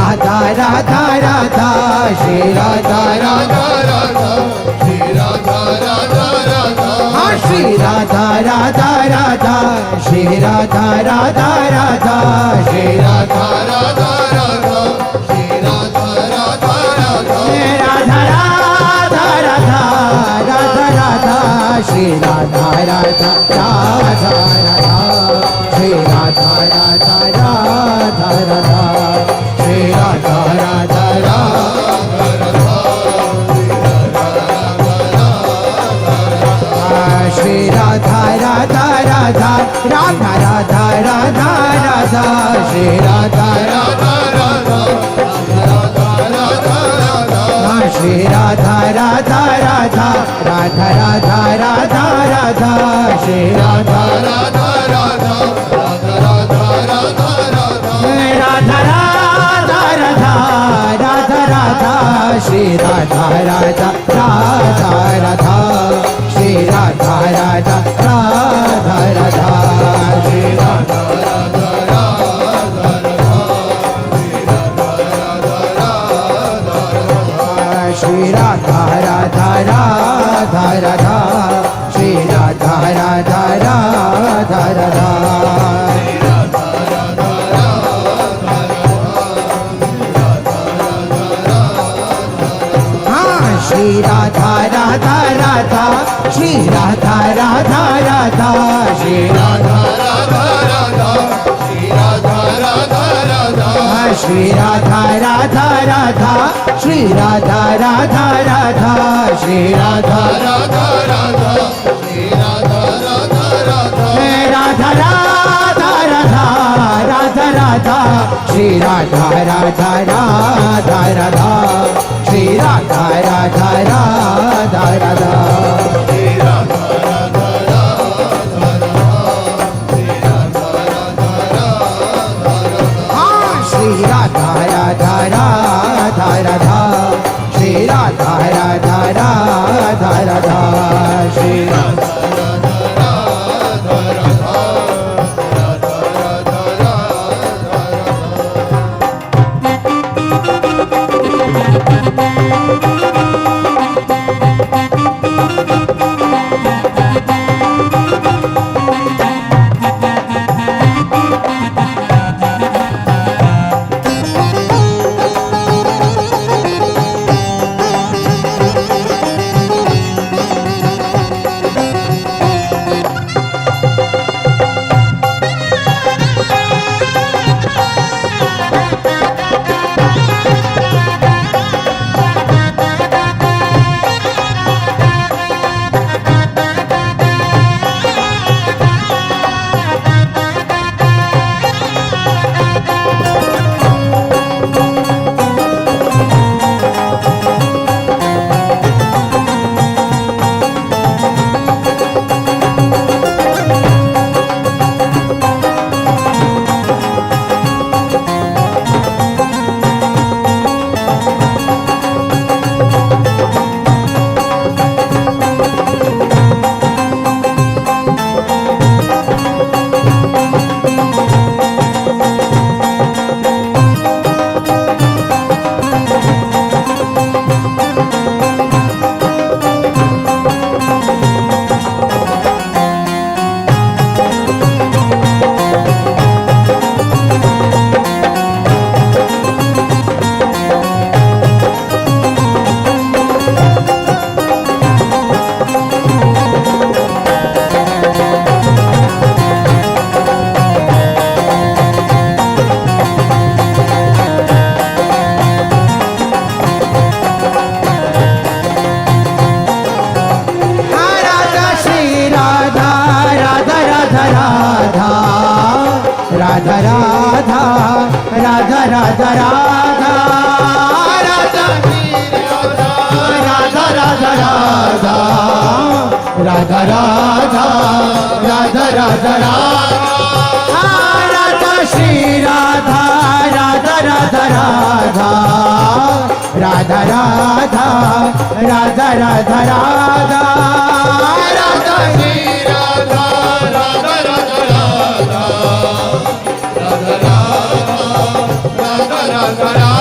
राधा राधा राधा श्री राधा राधा राधा श्री राधा राधा राधा हाँ श्री राधा राधा राधा श्री राधा राधा राधा श्री राधा राधा राधा श्री राधा राधा राधा राधा राधा राधा राधा राधा श्री राधा राधा राधा राधा श्री राधा राधा राधा राधा श्री राधा राधा राधा श्री राधा राधा राधा राधा राधा राधा राधा श्री राधा राधा राधा राधा राधा राधा श्री राधा राधा राधा राधा राधा राधा राधा श्री राधा राधा राधा राधा राधा राधा राधा राधा राधा राधा राधा श्री राधा राधा राधा राधा श्री राधा राधा राधा राधा श्री राधा राधा श्री राधा राधा राधा राधा श्री राधा राधा राधा राधा श्री राधा राधा राधा श्री राधा राधा राधा श्री राधा राधा राधा श्री राधा राधा राधा श्री राधा राधा राधा श्री राधा राधा राधा श्री राधा राधा राधा श्री राधा राधा राधा राधा राधा राधा राधा राधा श्री राधा राधा राधा राधा श्री राधा राधा राधा राधा श्री राधा राधा हाँ श्री राधा राधा राधा राधा श्री राधा राधा राधा राधा श्री राधा राधा राधा राधा राधा राधा राधा राधा राधा राधा राधा राधा राधा राधा राधा श्री राधा राधा राधा राधा राधा राधा राधा राधा राधा राधा श्री राधा राधा राधा राधा राधा राधा राधा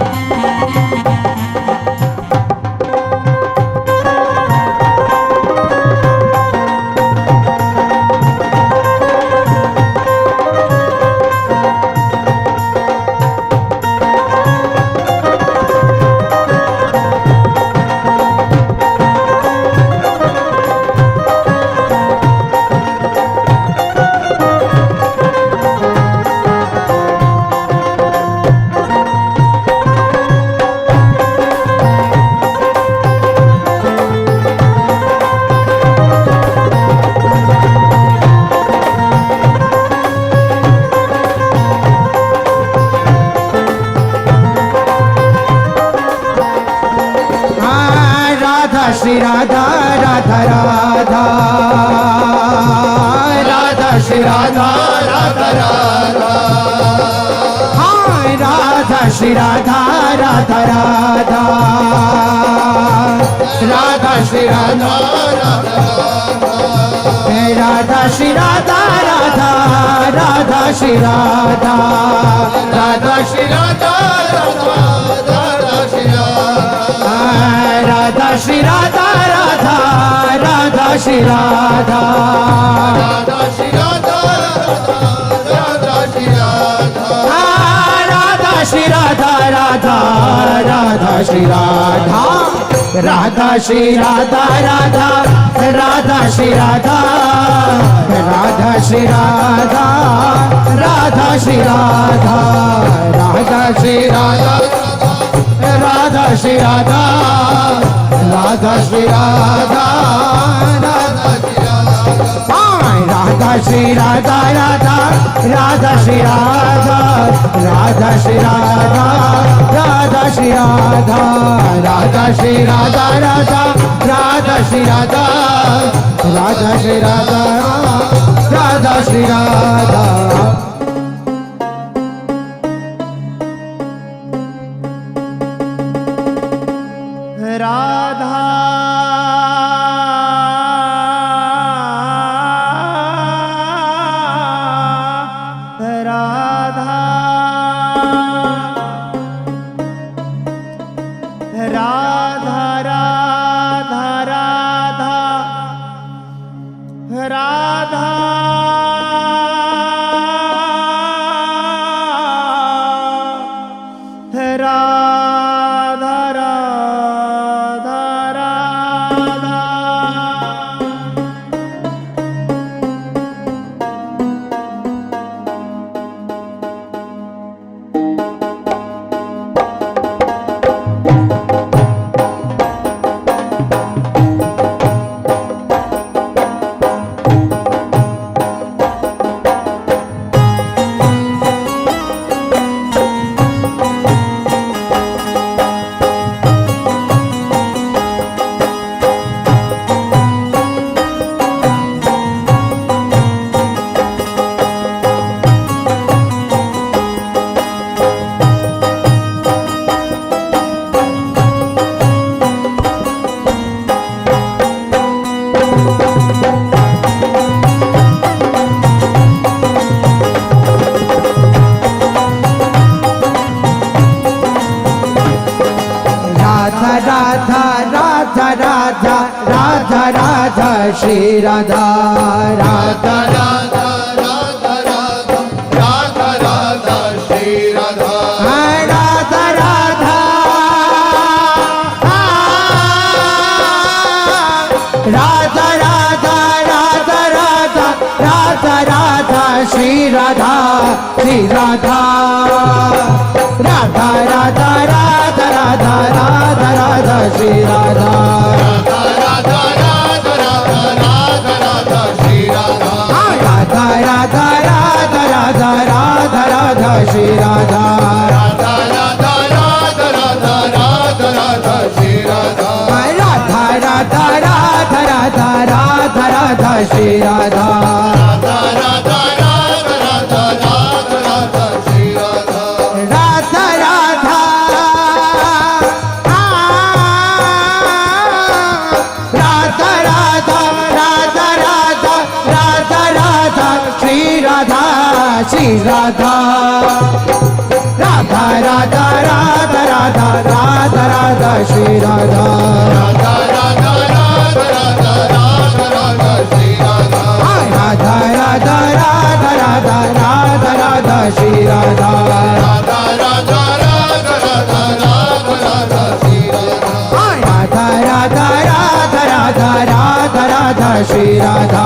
श्री राधा राधा राधा राधा श्री राधा राधा राधा हाँ राधा श्री राधा राधा राधा राधा श्री राधा राधा श्री राधा राधा राधा श्री राधा राधा श्री राधा राधा श्री राधा राधा श्री राधा राधा राधा श्री राधा राधा श्री राधा राधा श्री राधा राधा श्री राधा राधा राधा श्री राधा राधा श्री राधा राधा राधा श्री राधा राधा श्री राधा राधा श्री राधा राधा श्री राधा राधा श्री राधा राधा श्री राधा राधा श्री राधा राधा राधा श्री राधा राधा श्री राधा राधा श्री राधा राधा श्री राधा राधा राधा श्री राधा राधा श्री राधा राधा श्री राधा राधा राधा राधा राधा राधा राधा राधा राधा राधा राधा राधा राधा श्री राधा राधा राधा राधा राधा राधा राधा श्री राधा राधा राधा राधा राधा राधा राधा राधा राधा श्री राधा राधा राधा राधा राधा राधा राधा राधा श्री राधा राधा राधा राधा राधा राधा श्री राधा राधा राधा राधा राधा राधा राधा श्री राधा राधा राधा राधा राधा राधा राधा श्री राधा राधा राधा राधा राधा राधा राधा श्री राधा राधा राधा राधा राधा राधा राधा श्री राधा राधा राधा राधा राधा राधा राधा राधा राधा श्री राधा श्री राधा राधा राधा राधा राधा राधा राधा श्री राधा राधा राधा राधा राधा राधा राधा श्री राधा राधा राधा राधा राधा राधा राधा श्री राधा राधा राधा राधा राधा राधा राधा श्री राधा राधा राधा राधा राधा राधा राधा श्री राधा राधा राधा राधा राधा राधा राधा श्री राधा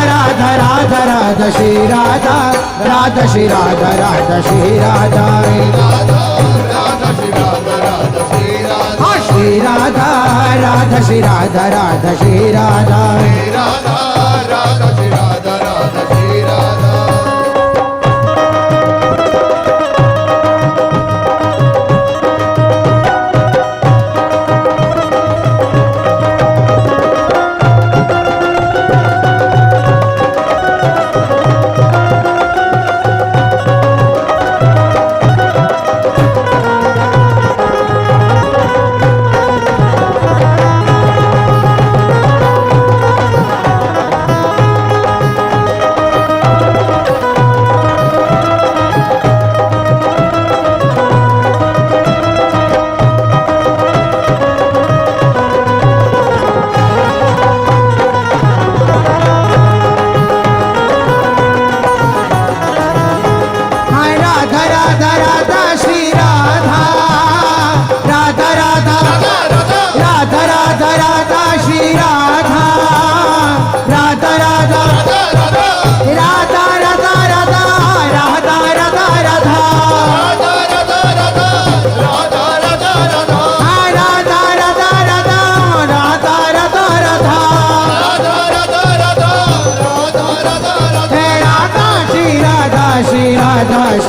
श्री राधा राधा श्री राधा राधा श्री राधा राधा राधा श्री राधा राधा श्री राधा श्री राधा राधा श्री राधा राधा श्री राधा राधा राधा श्री राधा राधा श्री राधा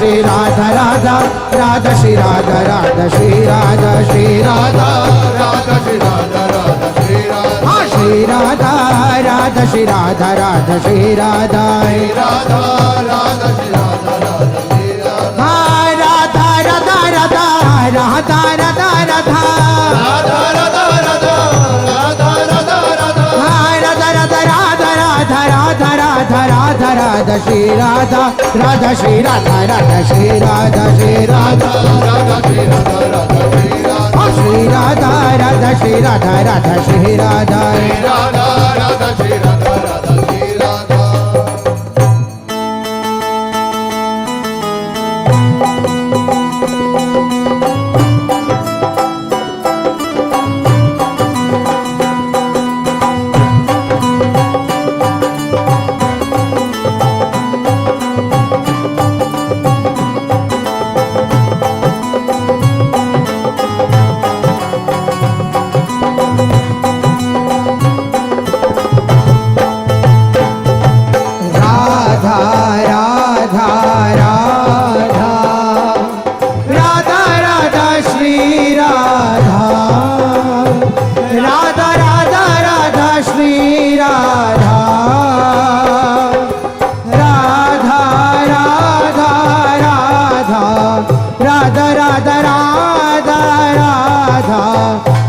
श्री राधा राधा राधा श्री राधा राधा श्री राधा श्री राधा राधा श्री राधा राधा श्री राधा श्री राधा राधा श्री राधा राधा श्री राधा राधा राधा श्री राधा राधा श्री राधा राधा राधा राधा राधा राधा राधा राधा राधा राधा राधा राधा राधा राधा राधा राधा राधा राधा श्री राधा राधा श्री राधा राधा श्री राधा श्री राधा राधा श्री राधा राधा श्री राधा श्री राधा राधा श्री राधा राधा श्री राधा राधा राधा श्री राधा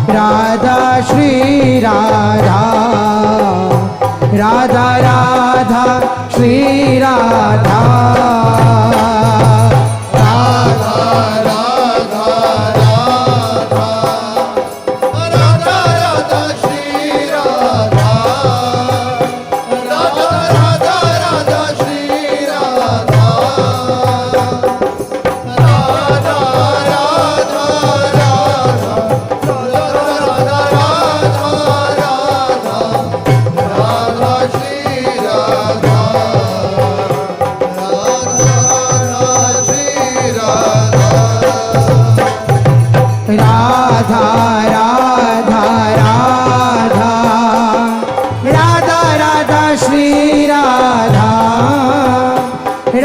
राधा श्री राधा राधा राधा श्री राधा राधा राधा राधा राधा राधा श्री राधा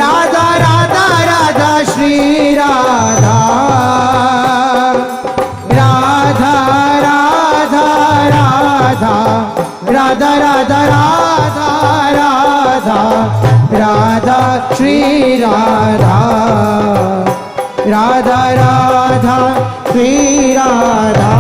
राधा राधा राधा श्री राधा राधा राधा राधा राधा राधा राधा राधा श्री राधा राधा राधा श्री राधा